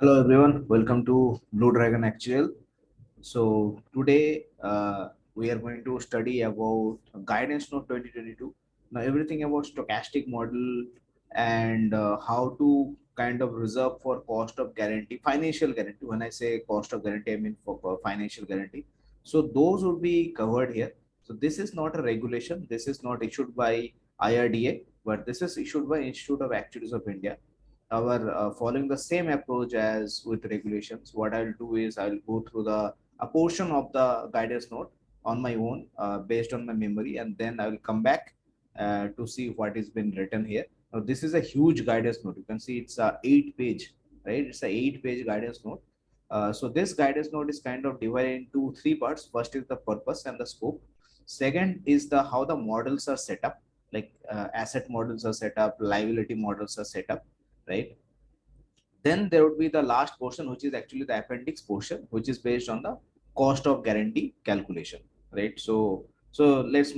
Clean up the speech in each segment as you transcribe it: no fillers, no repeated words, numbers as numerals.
Hello everyone, welcome to Blue Dragon Actual. So today we are going to study about guidance note 2022. Now everything about stochastic model and how to kind of reserve for cost of guarantee, financial guarantee. When I say cost of guarantee, I mean for financial guarantee. So those would be covered here. So this is not a regulation. This is not issued by IRDA, but this is issued by Institute of Actuaries of India. Our following the same approach as with regulations. What I'll do is I'll go through a portion of the guidance note on my own based on my memory, and then I will come back to see what is been written here. Now this is a huge guidance note. You can see it's a 8 page, right? It's a 8 page guidance note. So this guidance note is kind of divided into three parts. First is the purpose and the scope. Second is the how the models are set up, like asset models are set up, liability models are set up, right? Then there would be the last portion, which is actually the appendix portion, which is based on the cost of guarantee calculation, right? So let's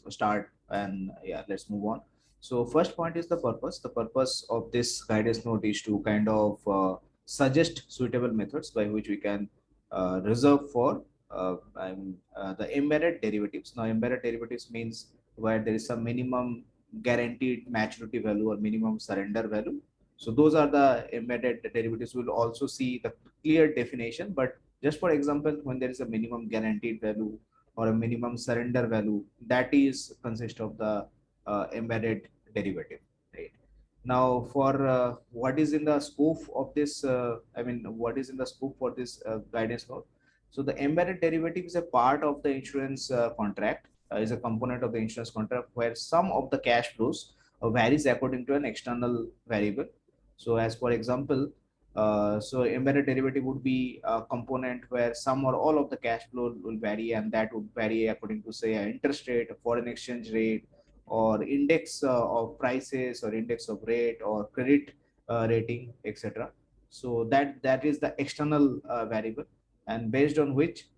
start, and yeah, let's move on. So first point is the purpose. The purpose of this guidance note is to kind of suggest suitable methods by which we can reserve for the embedded derivatives. Now embedded derivatives means where there is a minimum guaranteed maturity value or minimum surrender value. So those are the embedded derivatives. We'll also see the clear definition, but just for example, when there is a minimum guaranteed value or a minimum surrender value, that is consist of the embedded derivative, right? Now, for what is in the scope of this, what is in the scope for this guidance note? So the embedded derivative is a part of the insurance contract, is a component of the insurance contract where some of the cash flows varies according to an external variable. So as for example, so embedded derivative would be a component where some or all of the cash flow will vary, and that would vary according to say an interest rate, a foreign exchange rate, or index of prices, or index of rate, or credit rating, etc. So that is the external variable, and based on which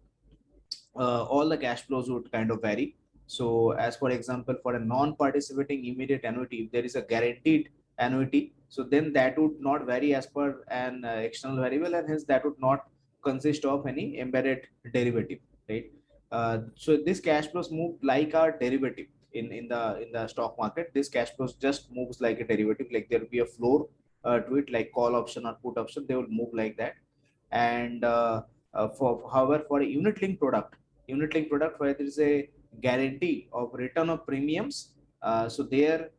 all the cash flows would kind of vary. So, as for example, for a non-participating immediate annuity, if there is a guaranteed annuity, so then that would not vary as per an external variable, and hence that would not consist of any embedded derivative, right? So this cash flows move like a derivative in the stock market. This cash flows just moves like a derivative, like there will be a floor to it, like call option or put option. They will move like that, and for however for a unit link product where there is a guarantee of return of premiums, so there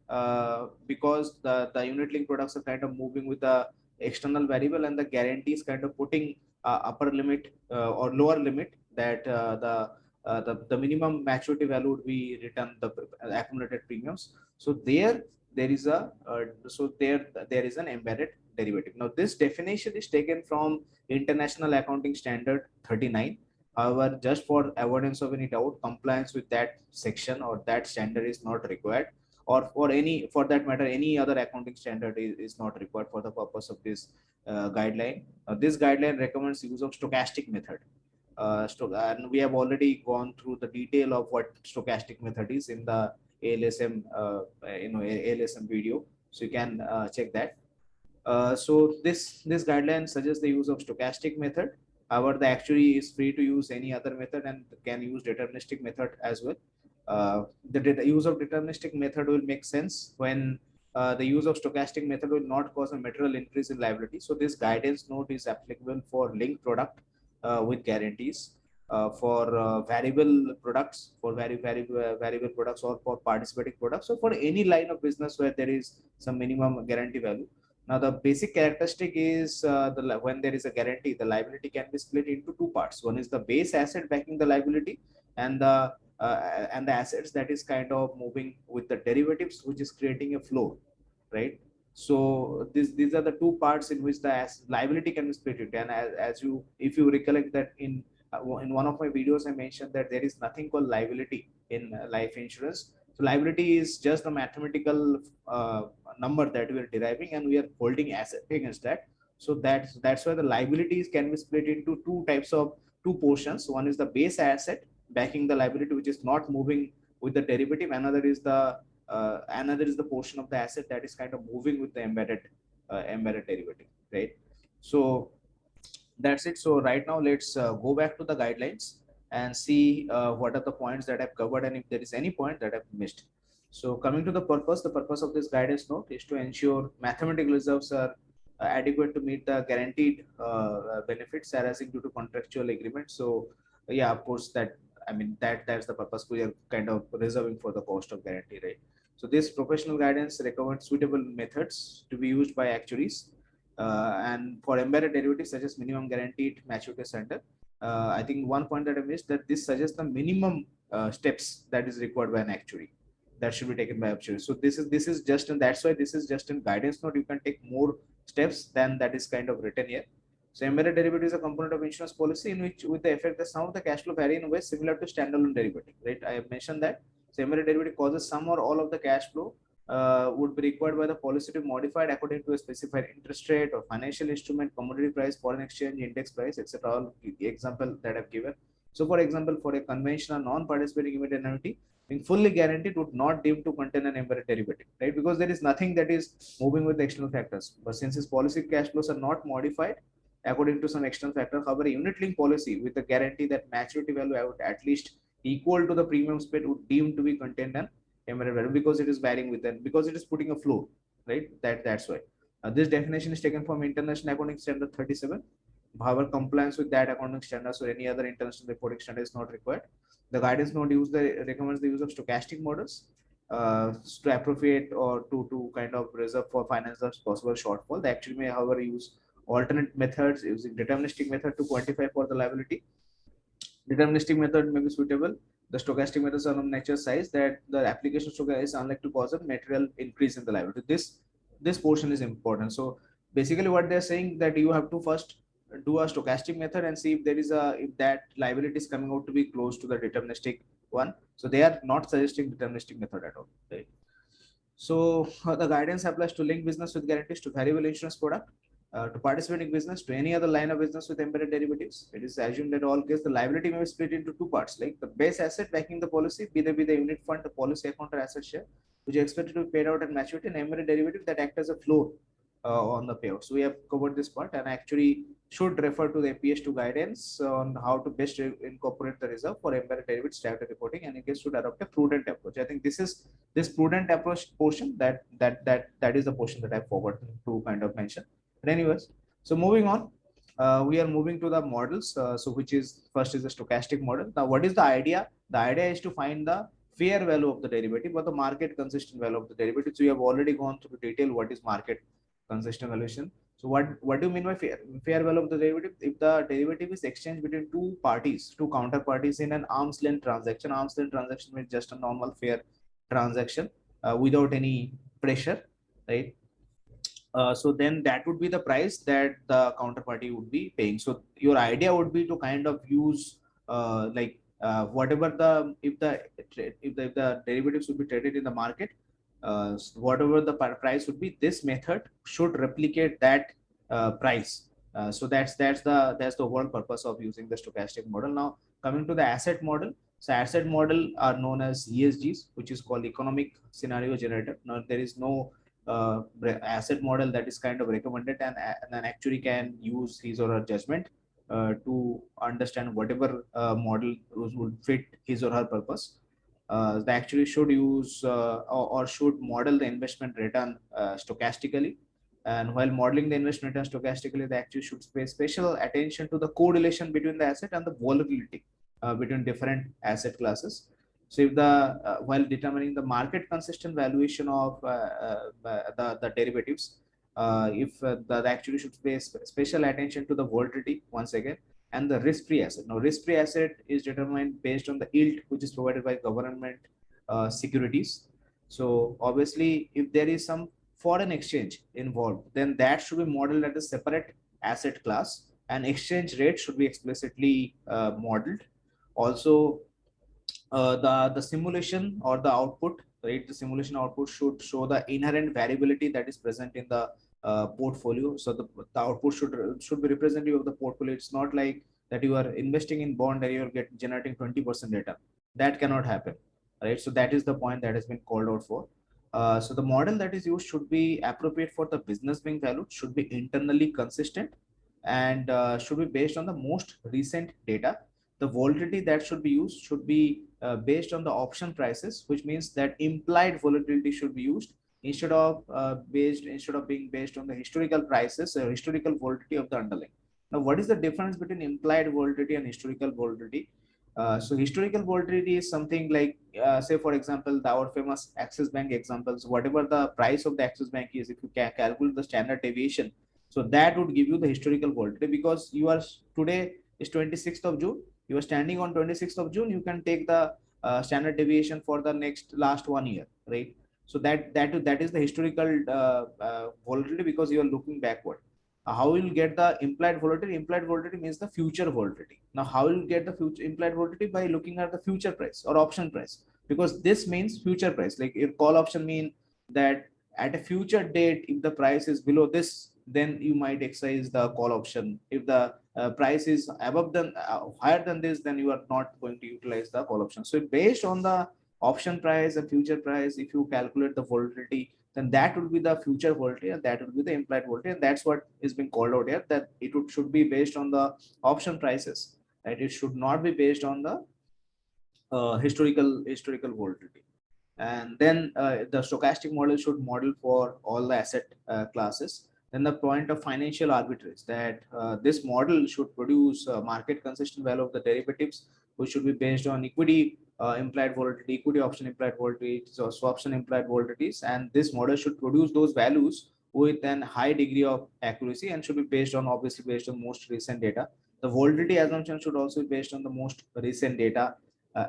because the unit link products are kind of moving with the external variable, and the guarantee is kind of putting upper limit or lower limit that the minimum maturity value would be return the accumulated premiums. So there is a there is an embedded derivative. Now this definition is taken from International Accounting Standard 39. However, just for avoidance of any doubt, compliance with that section or that standard is not required, or for that matter, any other accounting standard is not required for the purpose of this guideline. This guideline recommends use of stochastic method. And we have already gone through the detail of what stochastic method is in the ALSM, ALSM video. So you can check that. So this guideline suggests the use of stochastic method. However, the actuary is free to use any other method and can use deterministic method as well. The use of deterministic method will make sense when the use of stochastic method will not cause a material increase in liability. So this guidance note is applicable for linked product with guarantees, for variable products, for variable products, or for participating products, or for any line of business where there is some minimum guarantee value. Now, the basic characteristic is when there is a guarantee, the liability can be split into two parts. One is the base asset backing the liability, and the assets that is kind of moving with the derivatives, which is creating a floor, right? So these are the two parts in which the liability can be split into. And as you, if you recollect that in one of my videos, I mentioned that there is nothing called liability in life insurance. So liability is just a mathematical number that we are deriving, and we are holding asset against that. So that's why the liabilities can be split into two portions. One is the base asset backing the liability, which is not moving with the derivative. Another is the portion of the asset that is kind of moving with the embedded derivative, right? So that's it. So right now let's go back to the guidelines and see what are the points that I've covered and if there is any point that I've missed. So coming to the purpose of this guidance note is to ensure mathematical reserves are adequate to meet the guaranteed benefits arising due to contractual agreement. So yeah, of course that, I mean, that's the purpose. We are kind of reserving for the cost of guarantee, right? So this professional guidance recommends suitable methods to be used by actuaries, and for embedded derivatives such as minimum guaranteed maturity center. I think one point that I missed, that this suggests the minimum steps that is required by an actuary that should be taken by actuary. So this is just, and that's why this is just in guidance note. You can take more steps than that is kind of written here. So embedded derivative is a component of insurance policy in which, with the effect that some of the cash flow vary in ways similar to standalone derivative, right? I have mentioned that. So embedded derivative causes some or all of the cash flow would be required by the policy to be modified according to a specified interest rate or financial instrument, commodity price, foreign exchange, index price, etc. All example that I've given. So, for example, for a conventional non-participating immediate annuity, being fully guaranteed would not deem to contain an embedded derivative, right? Because there is nothing that is moving with the external factors. But since his policy cash flows are not modified according to some external factor, however, a unit-linked policy with the guarantee that maturity value would at least equal to the premium paid would deem to be contained an embedded value, because it is varying with them, because it is putting a floor, right? That's why this definition is taken from International Accounting Standard 37. However, compliance with that accounting standards or any other international reporting standard is not required. The guidance note recommends the use of stochastic models to appropriate or to kind of reserve for finance the possible shortfall. They actually may, however, use alternate methods using deterministic method to quantify for the liability. Deterministic method may be suitable. The stochastic methods are of nature size that the application of stochastic is unlikely to cause a material increase in the liability. This portion is important. So basically, what they're saying that you have to first do a stochastic method and see if there is a, if that liability is coming out to be close to the deterministic one. So they are not suggesting deterministic method at all. Right? So the guidance applies to link business with guarantees, to variable insurance product, to participating business, to any other line of business with embedded derivatives. It is assumed that all cases the liability may be split into two parts, like the base asset backing the policy, be the unit fund, the policy account or asset share, which is expected to be paid out at maturity, and embedded derivative that act as a floor on the payout. So we have covered this part, and actually should refer to the PS2 guidance on how to best incorporate the reserve for embedded derivative statutory reporting, and in case should adopt a prudent approach. I think this prudent approach portion, that is the portion that I forgot to kind of mention. But anyways, so moving on, we are moving to the models. So which is, first is the stochastic model. Now, what is the idea? The idea is to find the fair value of the derivative or the market consistent value of the derivative. So we have already gone through detail what is market consistent valuation. So what do you mean by fair value of the derivative? If the derivative is exchanged between two parties, two counterparties in an arm's length transaction. Arm's length transaction means just a normal fair transaction without any pressure, right? So then that would be the price that the counterparty would be paying. So your idea would be to kind of use whatever the, if the derivatives would be traded in the market, whatever the price would be, this method should replicate that price. So that's the whole purpose of using the stochastic model. Now coming to the asset model. So asset model are known as ESGs, which is called economic scenario generator. Now there is no asset model that is kind of recommended, and an actuary can use his or her judgment to understand whatever model would fit his or her purpose. The actuary should use or should model the investment return stochastically. And while modeling the investment return stochastically, the actuary should pay special attention to the correlation between the asset and the volatility between different asset classes. So if while determining the market consistent valuation of the derivatives, if the actuary should pay special attention to the volatility once again, and the risk-free asset. Now, risk-free asset is determined based on the yield which is provided by government securities. So obviously, if there is some foreign exchange involved, then that should be modeled as a separate asset class, and exchange rate should be explicitly modeled. Also, the simulation or the output, right? The simulation output should show the inherent variability that is present in the portfolio. So the output should be representative of the portfolio. It's not like that you are investing in bond and you're generating 20% return. That cannot happen, right? So that is the point that has been called out for. So the model that is used should be appropriate for the business being valued, should be internally consistent, and should be based on the most recent data. The volatility that should be used should be based on the option prices, which means that implied volatility should be used instead of being based on the historical prices or historical volatility of the underlying. Now, what is the difference between implied volatility and historical volatility? So historical volatility is something like, say for example, our famous Axis Bank examples. Whatever the price of the Axis Bank is, if you can calculate the standard deviation, so that would give you the historical volatility, because you are today is 26th of June. You are standing on 26th of June. You can take the standard deviation for the next last 1 year, right? So that is the historical volatility, because you are looking backward. How will you get the implied volatility? Implied volatility means the future volatility. Now, how will you get the future implied volatility? By looking at the future price or option price, because this means future price. Like if call option mean that at a future date, if the price is below this, then you might exercise the call option. If the price is above than higher than this, then you are not going to utilize the call option. So based on the option price and future price, if you calculate the volatility, then that would be the future volatility, and that would be the implied volatility. And that's what is being called out here, that should be based on the option prices, right? It should not be based on the historical volatility. And then the stochastic model should model for all the asset classes. Then the point of financial arbitrage, that this model should produce market consistent value of the derivatives, which should be based on equity implied volatility, equity option implied volatility, so swaption implied volatilities. And this model should produce those values with an high degree of accuracy, and should be based on, obviously based on most recent data. The volatility assumption should also be based on the most recent data.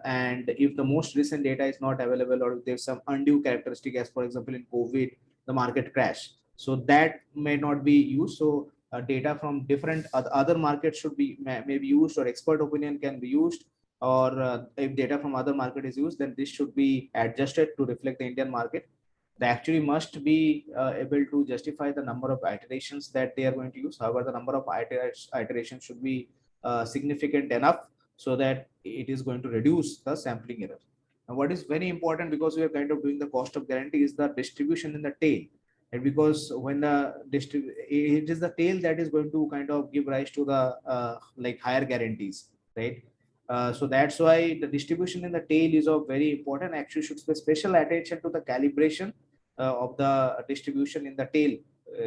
And if the most recent data is not available, or if there's some undue characteristic, as for example in COVID, the market crash, so that may not be used. So data from different other markets should be may be used, or expert opinion can be used. Or if data from other market is used, then this should be adjusted to reflect the Indian market. They actually must be able to justify the number of iterations that they are going to use. However, the number of iterations should be significant enough, so that it is going to reduce the sampling error. And what is very important, because we are kind of doing the cost of guarantee, is the distribution in the tail. And because when it is the tail that is going to kind of give rise to the like higher guarantees, right? So that's why the distribution in the tail is of very important. Actually, should pay special attention to the calibration of the distribution in the tail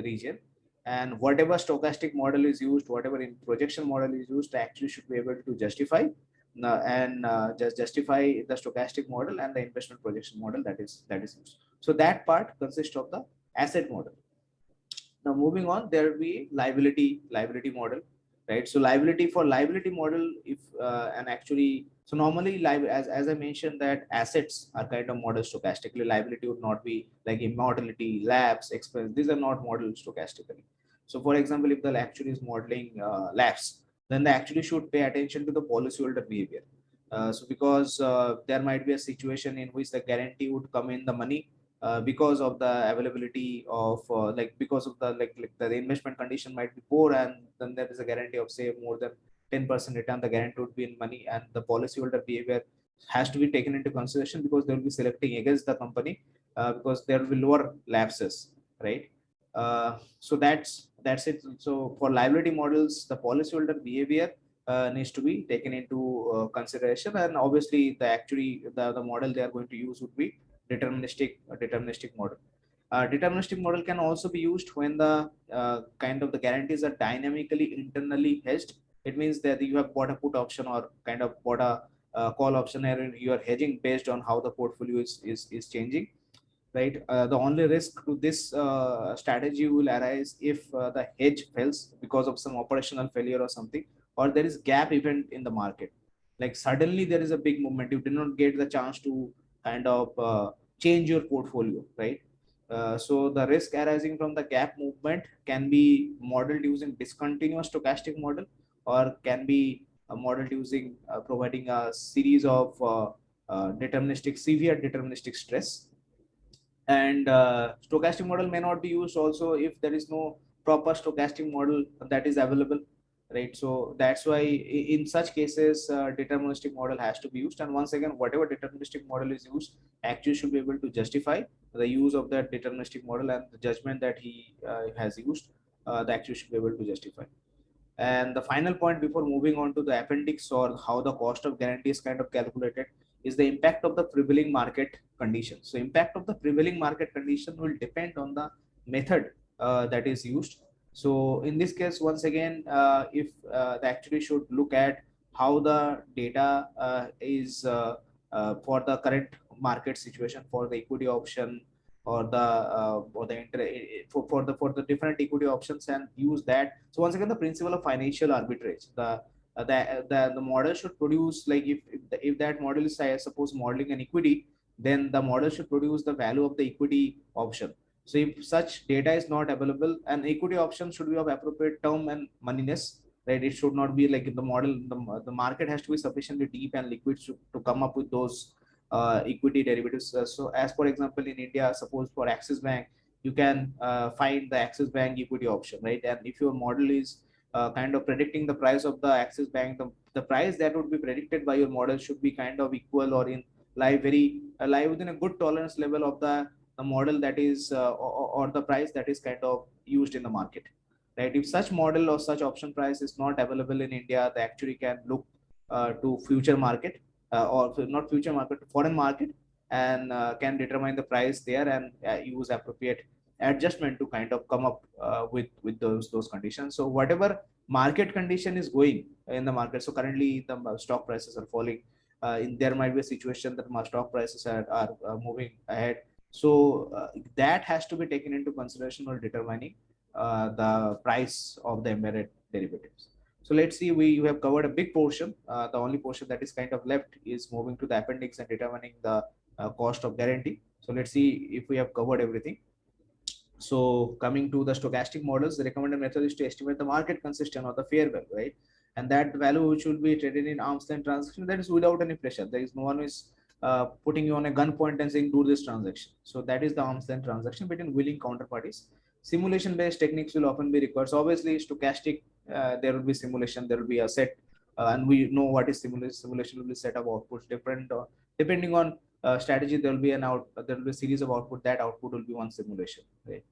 region. And whatever stochastic model is used, whatever in projection model is used, actually should be able to justify and just justify the stochastic model and the investment projection model that is used. So that part consists of the asset model. Now moving on, there will be liability model, right? So liability model, if and actually, so normally as I mentioned, that assets are kind of modeled stochastically. Liability would not be, like immortality, lapse, expense. These are not modeled stochastically. So for example, if the actuary is modeling lapse, then they actually should pay attention to the policyholder behavior. So because there might be a situation in which the guarantee would come in the money because of the availability of like because of the like the investment condition might be poor, and then there is a guarantee of say more than 10% return. The guarantee would be in money, and the policyholder behavior has to be taken into consideration, because they will be selecting against the company because there will be lower lapses, right? So that's it. So for liability models, the policyholder behavior needs to be taken into consideration. And obviously the actually the model they are going to use would be deterministic model. Deterministic model can also be used when the kind of the guarantees are dynamically internally hedged. It means that you have bought a put option, or kind of bought a call option, and you are hedging based on how the portfolio is changing, right? The only risk to this strategy will arise if the hedge fails because of some operational failure or something, or there is gap event in the market. Like suddenly there is a big movement, you did not get the chance to kind of change your portfolio, right? So the risk arising from the gap movement can be modeled using discontinuous stochastic model, or can be modeled using providing a series of deterministic severe deterministic stress. And stochastic model may not be used also if there is no proper stochastic model that is available, right? So that's why in such cases deterministic model has to be used. And once again, whatever deterministic model is used, actually should be able to justify the use of that deterministic model, and the judgment that he has used, the actuary should be able to justify. And the final point before moving on to the appendix or how the cost of guarantee is kind of calculated is the impact of the prevailing market condition. So impact of the prevailing market condition will depend on the method that is used. So in this case, once again, if the actuary should look at how the data is for the current market situation for the equity option or the for the different equity options and use that. So once again, the principle of financial arbitrage, the model should produce, like if that model is, I suppose, modeling an equity, then the model should produce the value of the equity option. So if such data is not available, an equity option should be of appropriate term and moneyness, right? It should not be like the model, the market has to be sufficiently deep and liquid to come up with those equity derivatives. So as for example, in India, suppose for Axis Bank, you can find the Axis Bank equity option, right? And if your model is kind of predicting the price of the Axis Bank, the price that would be predicted by your model should be kind of equal or in lie within a good tolerance level of the model that is or the price that is kind of used in the market, right? If such model or such option price is not available in India, the actuary can look to future market or not future market, foreign market, and can determine the price there and use appropriate adjustment to kind of come up with those conditions. So whatever market condition is going in the market, so currently the stock prices are falling. There might be a situation that my stock prices are moving ahead. So that has to be taken into consideration while determining the price of the embedded derivatives. So let's see, we have covered a big portion. The only portion that is kind of left is moving to the appendix and determining the cost of guarantee. So let's see if we have covered everything. So coming to the stochastic models, the recommended method is to estimate the market consistent or the fair value, right? And that value which will be traded in arm's length transaction, that is without any pressure. There is no one is putting you on a gunpoint and saying do this transaction. So that is the arm's length transaction between willing counterparties. Simulation based techniques will often be required. So obviously stochastic, there will be simulation, there will be a set, and we know what is simulation. Simulation will be set of outputs different depending on strategy. There will be there will be a series of output. That output will be one simulation, right?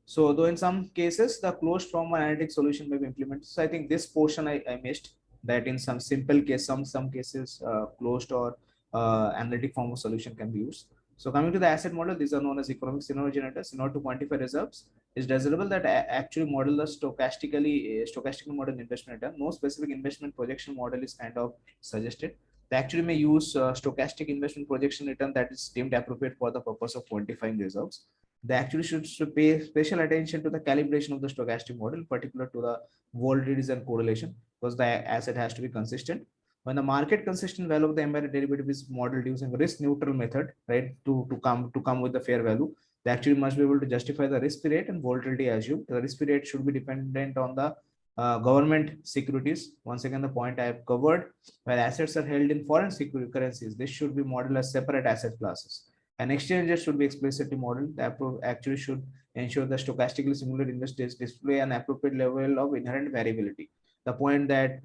So though in some cases the closed form analytic solution may be implemented. So I think this portion I missed, that in some simple case, some cases closed or analytic form of solution can be used. So coming to the asset model, these are known as economic scenario generators. In order to quantify reserves, it's desirable that actually model the stochastically model investment return. No specific investment projection model is kind of suggested. They actually may use stochastic investment projection return that is deemed appropriate for the purpose of quantifying reserves. They actually should pay special attention to the calibration of the stochastic model, particular to the volatilities and correlation, because the asset has to be consistent. When the market consistent value of the embedded derivative is modeled using risk neutral method, right, to come with the fair value, they actually must be able to justify the risk rate and volatility assumed. The risk rate should be dependent on the government securities. Once again, the point I have covered, where assets are held in foreign currencies, this should be modeled as separate asset classes. And exchanges should be explicitly modeled. The actually should ensure the stochastically simulated investors display an appropriate level of inherent variability. The point that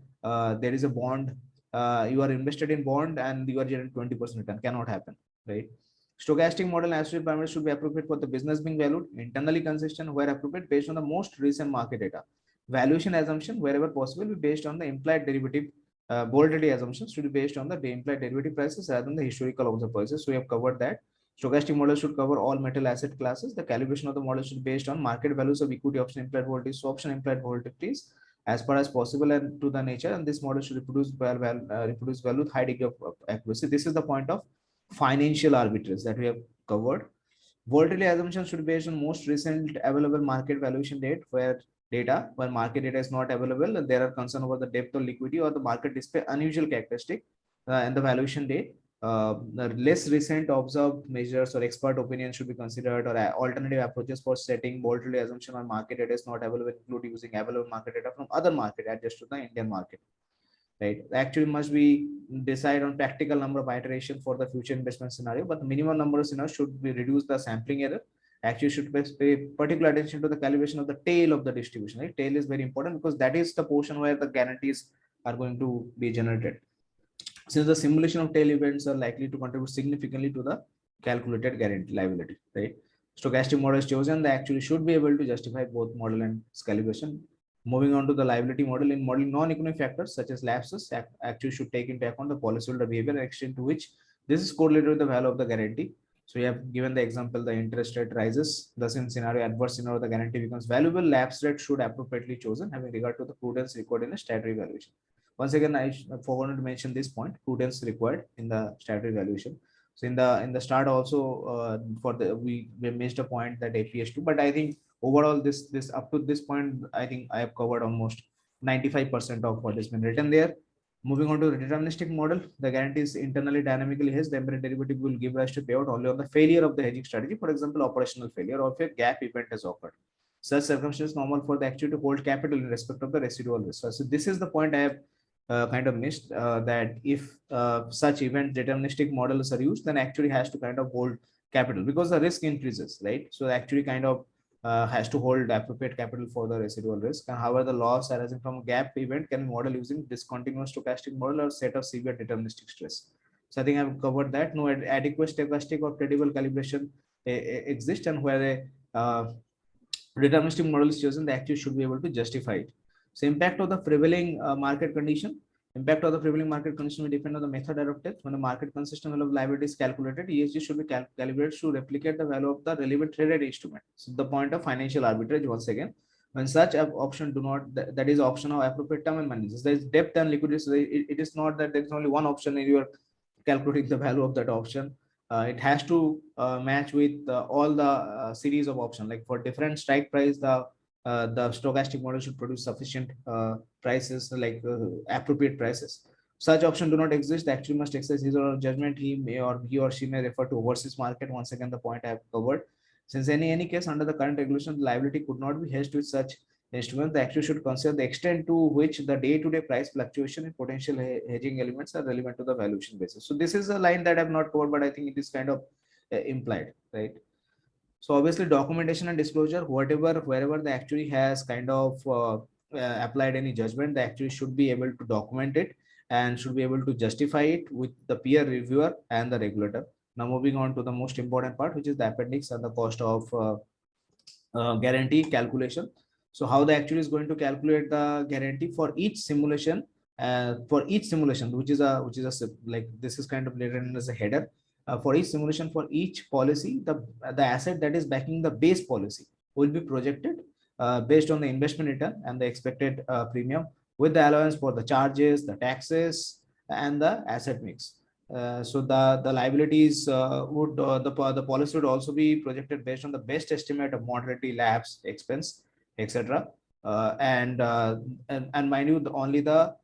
there is a bond, you are invested in bond and you are getting 20% return cannot happen, right? Stochastic model asset parameters should be appropriate for the business being valued, internally consistent where appropriate based on the most recent market data. Valuation assumption, wherever possible, be based on the implied derivative. Volatility assumptions should be based on the implied derivative prices rather than the historical observed prices. So we have covered that. Stochastic model should cover all metal asset classes. The calibration of the model should be based on market values of equity option implied volatilities, option implied volatilities as far as possible and to the nature. And this model should reproduce value with high degree of accuracy. This is the point of financial arbitrage that we have covered. Volatility assumptions should be based on most recent available market valuation data. When market data is not available, there are concern about the depth of liquidity or the market display unusual characteristic and the valuation date. The less recent observed measures or expert opinion should be considered, or alternative approaches for setting volatility assumption on market data is not available, include using available market data from other market adjust to the Indian market, right? Actually must be decide on practical number of iteration for the future investment scenario, but the minimum number of scenarios should be reduce the sampling error. Actually should pay particular attention to the calibration of the tail of the distribution, right? Tail is very important because that is the portion where the guarantees are going to be generated, since the simulation of tail events are likely to contribute significantly to the calculated guarantee liability, right? Stochastic model is chosen, they actually should be able to justify both model and calibration. Moving on to the liability model, in modeling non-economic factors such as lapses, actually should take into account the policyholder behavior and extent to which this is correlated with the value of the guarantee. So you have given the example, the interest rate rises, thus in scenario, adverse scenario, the guarantee becomes valuable, lapse rate should appropriately chosen having regard to the prudence required in a statutory valuation. Once again, I forgot to mention this point, prudence required in the statutory valuation. So in the start also, for the we missed a point that APS2, but I think overall this up to this point, I think I have covered almost 95% of what has been written there. Moving on to the deterministic model, the guarantee is internally dynamically hedged. The embedded derivative will give rise to payout only on the failure of the hedging strategy, for example, operational failure or if a gap event has occurred. Such circumstances normal for the actuary to hold capital in respect of the residual risk. So this is the point I have kind of missed, that if such event deterministic models are used, then actually has to kind of hold capital because the risk increases, right? So actually kind of has to hold appropriate capital for the residual risk. And however, the loss arising from a gap event can be modeled using discontinuous stochastic model or set of severe deterministic stress. So I think I've covered that. No adequate stochastic or credible calibration exists, and where a deterministic model is chosen, the actuary should be able to justify it. So impact of the prevailing market condition. Impact of the prevailing market condition will depend on the method adopted. When the market consistent value of liability is calculated, ESG should be calibrated to replicate the value of the relevant traded instrument. So the point of financial arbitrage once again. When such option do not, that is option of appropriate term and money. There is depth and liquidity. So it is not that there is only one option and you are calculating the value of that option. It has to match with all the series of options. Like for different strike price, the stochastic model should produce sufficient prices, like appropriate prices. Such option do not exist. The actuary must exercise his or her judgment. He or she may refer to overseas market. Once again, the point I have covered. Since any case under the current regulation, the liability could not be hedged with such instrument, the actuary should consider the extent to which the day-to-day price fluctuation and potential hedging elements are relevant to the valuation basis. So this is a line that I've not covered, but I think it is kind of implied, right? So obviously documentation and disclosure, wherever the actuary has kind of applied any judgment, the actuary should be able to document it and should be able to justify it with the peer reviewer and the regulator. Now moving on to the most important part, which is the appendix and the cost of guarantee calculation. So how the actuary is going to calculate the guarantee for each simulation, which is a like this is kind of written as a header. For each simulation, for each policy, the asset that is backing the base policy will be projected based on the investment return and the expected premium, with the allowance for the charges, the taxes, and the asset mix. So the liabilities would the policy would also be projected based on the best estimate of mortality, lapse, expense, etc. And mind you, only the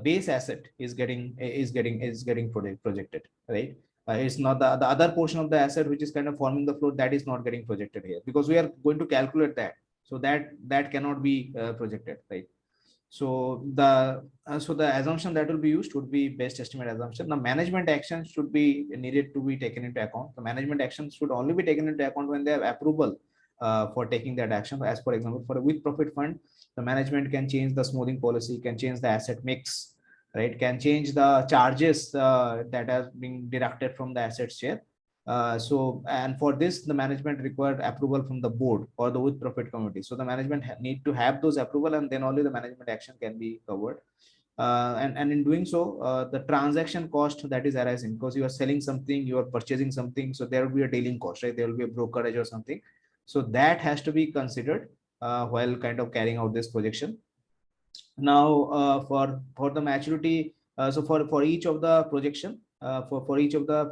base asset is getting projected, right? It's not the other portion of the asset which is kind of forming the float, that is not getting projected here because we are going to calculate that. So that cannot be projected, right? So the assumption that will be used would be best estimate assumption. The management actions should be needed to be taken into account. The management actions should only be taken into account when they have approval for taking that action. As for example, for a with profit fund, the management can change the smoothing policy, can change the asset mix, right? Can change the charges that are being deducted from the asset share. And for this, the management required approval from the board or the with profit committee. So the management need to have those approval, and then only the management action can be covered. And in doing so, the transaction cost that is arising because you are selling something, you are purchasing something, so there will be a dealing cost, right? There will be a brokerage or something. So that has to be considered while kind of carrying out this projection. Now, for the maturity, so for each of the projection, for each of the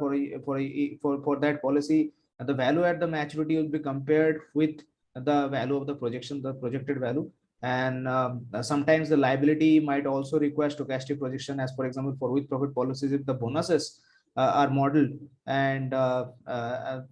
for that policy, the value at the maturity will be compared with the value of the projection, the projected value. And sometimes the liability might also require stochastic projection, as for example, for with profit policies, if the bonuses are modeled, and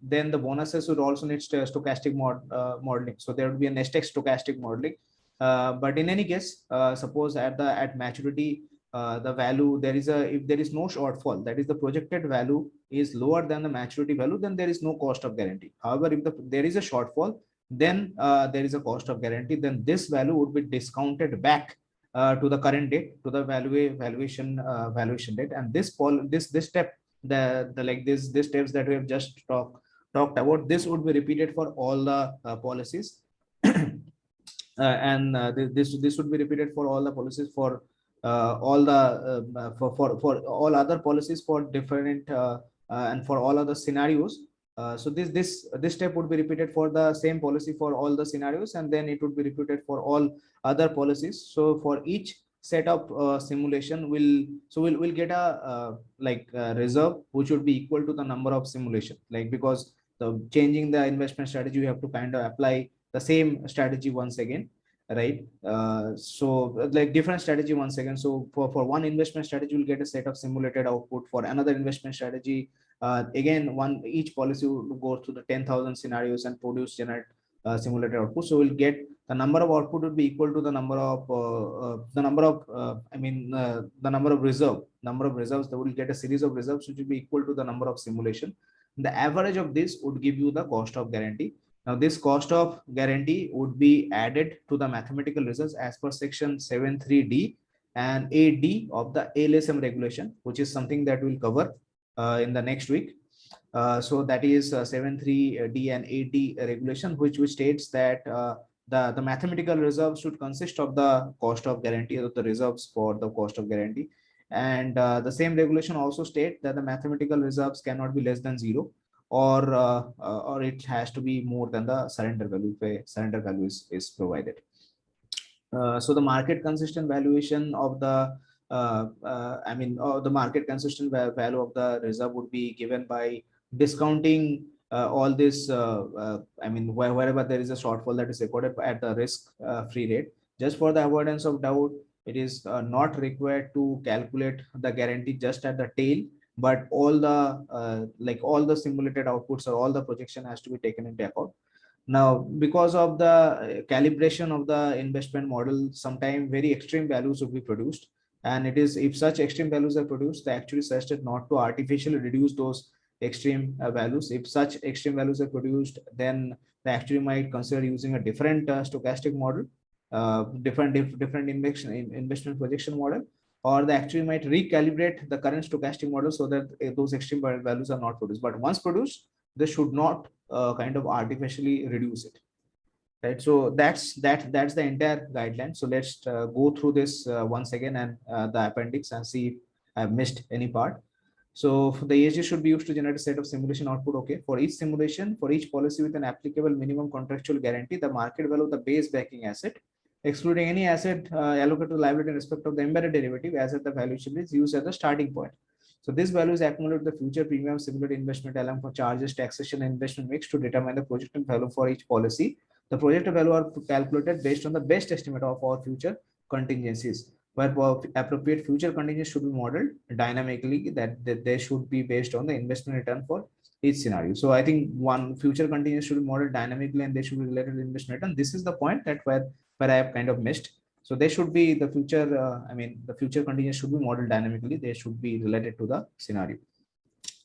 then the bonuses would also need stochastic modeling. So there would be a nested stochastic modeling. But in any case, suppose at maturity, the value if there is no shortfall, that is the projected value is lower than the maturity value, then there is no cost of guarantee. However, if there is a shortfall, then there is a cost of guarantee. Then this value would be discounted back to the current date, to the valuation date. And this step, this steps that we have just talked about, this would be repeated for all the policies. this would be repeated for all the policies for all the for all other policies for different and for all other scenarios. So this step would be repeated for the same policy for all the scenarios, and then it would be repeated for all other policies. So for each set of simulation, we'll get a reserve which would be equal to the number of simulation, like, because the changing the investment strategy, you have to kind of apply the same strategy once again, right? Like different strategy once again. So for one investment strategy, you'll get a set of simulated output. For another investment strategy, again, each policy will go through the 10,000 scenarios and generate simulated output. So we'll get the number of output would be equal to the number of the number of reserves. They will get a series of reserves which will be equal to the number of simulation. The average of this would give you the cost of guarantee. Now, this cost of guarantee would be added to the mathematical results as per section 7.3d and 8d of the ALSM regulation, which is something that we'll cover in the next week. So that is 7.3d and 8d regulation, which states that the mathematical reserves should consist of the cost of guarantee, or the reserves for the cost of guarantee. And the same regulation also states that the mathematical reserves cannot be less than 0, or it has to be more than the surrender value if a surrender value is provided. So the market consistent valuation of the the market consistent value of the reserve would be given by discounting all this wherever there is a shortfall that is recorded at the risk free rate. Just for the avoidance of doubt, it is not required to calculate the guarantee just at the tail, but all the simulated outputs or all the projection has to be taken into account. Now, because of the calibration of the investment model, sometimes very extreme values will be produced. And it is, if such extreme values are produced, the actuary suggested not to artificially reduce those extreme values. If such extreme values are produced, then the actuary might consider using a different stochastic model, different investment projection model, or the actuary might recalibrate the current stochastic model so that those extreme values are not produced. But once produced, they should not kind of artificially reduce it, right? So that's the entire guideline. So let's go through this once again, and the appendix, and see if I've missed any part. So the ESG should be used to generate a set of simulation output. Okay, for each simulation, for each policy with an applicable minimum contractual guarantee, the market value of the base backing asset, excluding any asset allocated to liability in respect of the embedded derivative, as at the valuation is used as the starting point. So this value is accumulated the future premium, simulated investment along for charges, taxation, and investment mix to determine the projected value for each policy. The projected value are calculated based on the best estimate of our future contingencies, where appropriate future contingents should be modeled dynamically, that they should be based on the investment return for each scenario. So I think one future contingents should be modeled dynamically, and they should be related to investment return. This is the point that where I have kind of missed. So they should be the future, the future contingents should be modeled dynamically. They should be related to the scenario.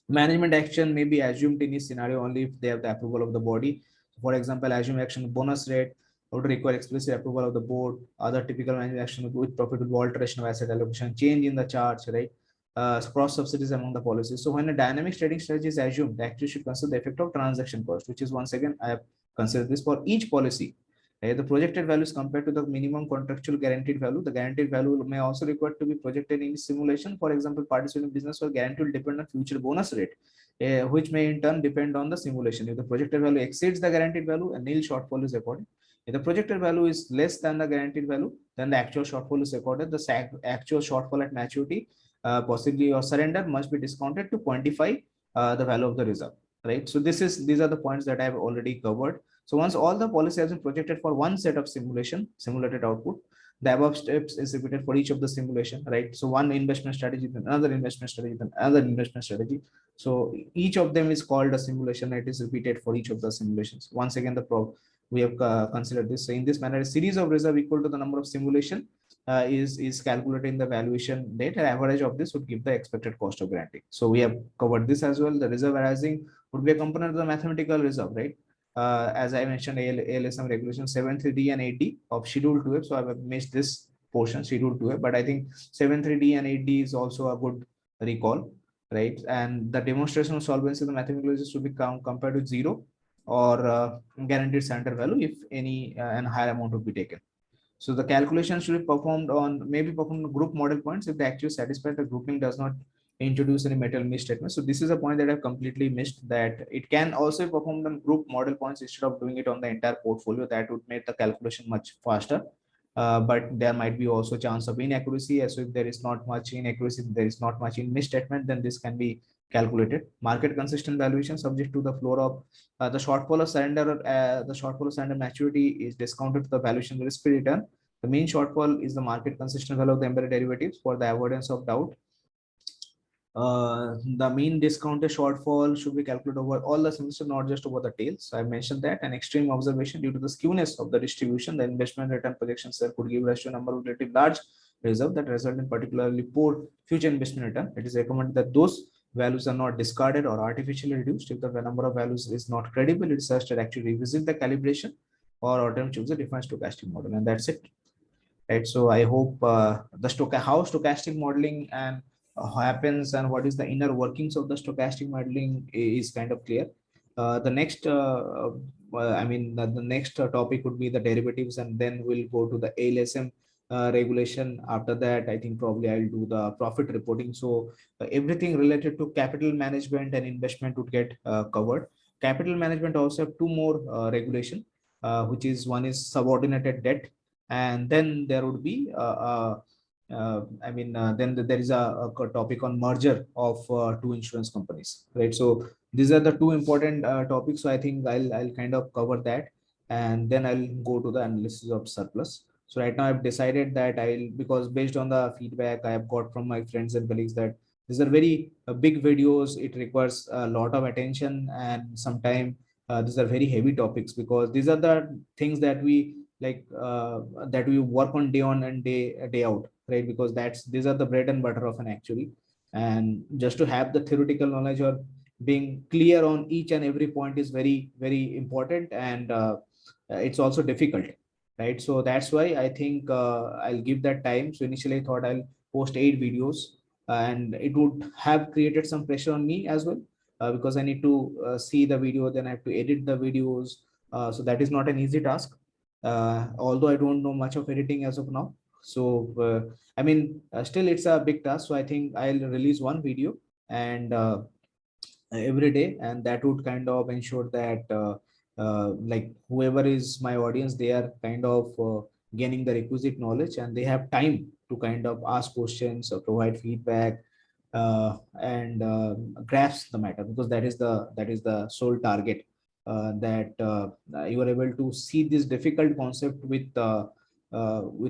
Management action may be assumed in each scenario only if they have the approval of the body. For example, assume action bonus rate would require explicit approval of the board. Other typical management action with profitable alteration of asset allocation, change in the charge, right? Cross subsidies among the policies. So when a dynamic trading strategy is assumed, the actuary should consider the effect of transaction cost, which is, once again, I have considered this for each policy. The projected values compared to the minimum contractual guaranteed value. The guaranteed value may also require to be projected in simulation. For example, participating business or guarantee will depend on future bonus rate, which may in turn depend on the simulation. If the projected value exceeds the guaranteed value, a nil shortfall is recorded. If the projected value is less than the guaranteed value, then the actual shortfall is recorded. The actual shortfall at maturity, possibly or surrender, must be discounted to quantify the value of the reserve. Right. So these are the points that I have already covered. So once all the policy has been projected for one set of simulated output, the above steps is repeated for each of the simulation, right? So one investment strategy, then another investment strategy, then another investment strategy. So each of them is called a simulation. It is repeated for each of the simulations. Once again, we have considered this. So in this manner, a series of reserve equal to the number of simulation is calculated in the valuation date, and average of this would give the expected cost of guarantee. So we have covered this as well. The reserve arising would be a component of the mathematical reserve, right? As I mentioned, ALSM regulation 7.3d and 8d of Schedule 2F. So I have missed this portion, Schedule 2F, but I think 7.3d and 8d is also a good recall, right? And the demonstration of solvency of the mathematical reserve should be compared to 0. or guaranteed surrender value if any and higher amount would be taken. So the calculation should be performed on maybe performed on group model points if the actual satisfied the grouping does not introduce any metal misstatement. So this is a point that I've completely missed, that it can also be performed on group model points instead of doing it on the entire portfolio. That would make the calculation much faster. But there might be also chance of inaccuracy. So if there is not much inaccuracy, there is not much in misstatement, then this can be calculated. Market consistent valuation subject to the floor of the shortfall of surrender. The shortfall of surrender maturity is discounted to the valuation risk free return. The mean shortfall is the market consistent value of the embedded derivatives. For the avoidance of doubt, the mean discounted shortfall should be calculated over all the semester, not just over the tails. So I mentioned that an extreme observation due to the skewness of the distribution, the investment return projections could give rise to a number of relatively large reserve that result in particularly poor future investment return. It is recommended that those values are not discarded or artificially reduced. If the number of values is not credible, it is suggested actually revisit the calibration or alternative choose a different stochastic model, and that's it. Right, so I hope how stochastic modeling and happens and what is the inner workings of the stochastic modeling is kind of clear. The next I mean the next topic would be the derivatives, and then we'll go to the ALSM regulation. After that, I think probably I'll do the profit reporting. So everything related to capital management and investment would get covered. Capital management also have two more regulation, which is one is subordinated debt, and then there would be then there is a topic on merger of two insurance companies, right? So these are the two important topics. So I think I'll kind of cover that, and then I'll go to the analysis of surplus. So right now I've decided that because based on the feedback I have got from my friends and colleagues, that these are very big videos. It requires a lot of attention, and sometimes these are very heavy topics, because these are the things that we like that we work on and day out, right? Because these are the bread and butter of an actuary, and just to have the theoretical knowledge or being clear on each and every point is very important, and it's also difficult, right? So that's why I think I'll give that time. So initially I thought I'll post 8 videos, and it would have created some pressure on me as well, because I need to see the video, then I have to edit the videos. So that is not an easy task, although I don't know much of editing as of now. So still it's a big task. So I think I'll release one video and every day, and that would kind of ensure that like whoever is my audience, they are kind of gaining the requisite knowledge, and they have time to kind of ask questions or provide feedback, and grasp the matter, because that is the sole target, that you are able to see this difficult concept with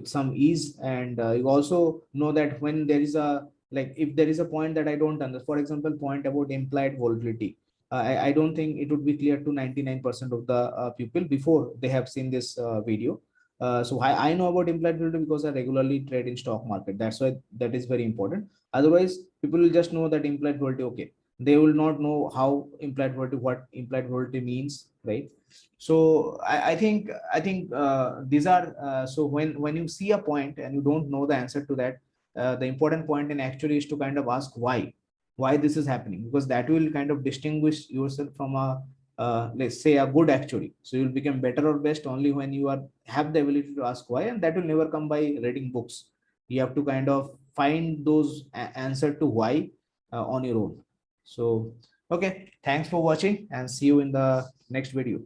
some ease. And you also know that when there is a, like, if there is a point that I don't understand, for example, point about implied volatility, I don't think it would be clear to 99% of the people before they have seen this video. So I know about implied volatility because I regularly trade in stock market. That's why that is very important. Otherwise, people will just know that implied volatility, okay. They will not know how implied volatility, what implied volatility means, right? So I think these are so when you see a point and you don't know the answer to that, the important point in actually is to kind of ask why this is happening, because that will kind of distinguish yourself from a let's say a good actuary. So you'll become better or best only when you are have the ability to ask why, and that will never come by reading books. You have to kind of find those answer to why on your own. So okay, thanks for watching, and see you in the next video.